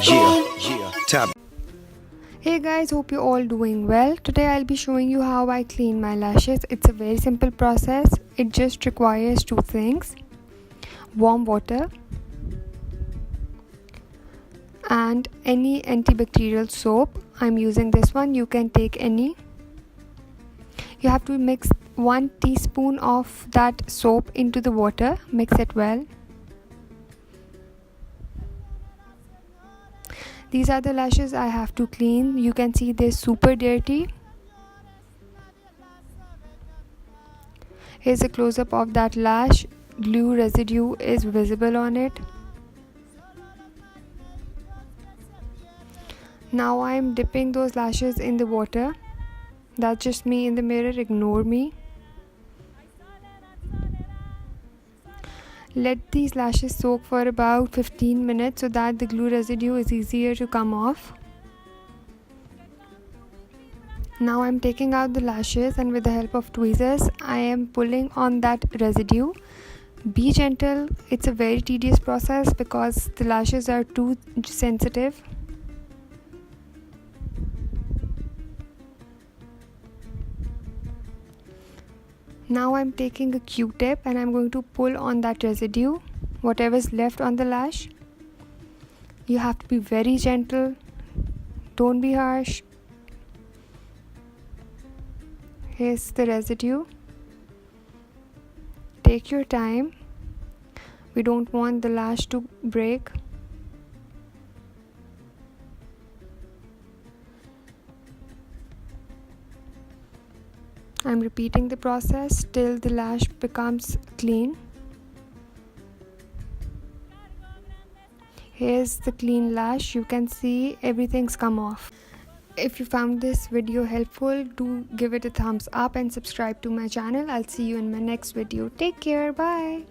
Yeah, top. Hey guys, hope you're all doing well. Today I'll be showing you how I clean my lashes. It's a very simple process. It just requires two things: warm water and any antibacterial soap. I'm using this one. You can take any. You have to mix 1 teaspoon of that soap into the water. Mix it well. These are the lashes I have to clean. You can see they're super dirty. Here's a close-up of that lash. Glue residue is visible on it. Now I'm dipping those lashes in the water. That's just me in the mirror, ignore me. Let these lashes soak for about 15 minutes so that the glue residue is easier to come off. Now I'm taking out the lashes and with the help of tweezers, I am pulling on that residue. Be gentle, it's a very tedious process because the lashes are too sensitive. Now I'm taking a Q-tip and I'm going to pull on that residue, whatever's left on the lash. You have to be very gentle, don't be harsh. Here's the residue. Take your time. We don't want the lash to break. I'm repeating the process till the lash becomes clean. Here's the clean lash. You can see everything's come off. If you found this video helpful, do give it a thumbs up and subscribe to my channel. I'll see you in my next video. Take care. Bye.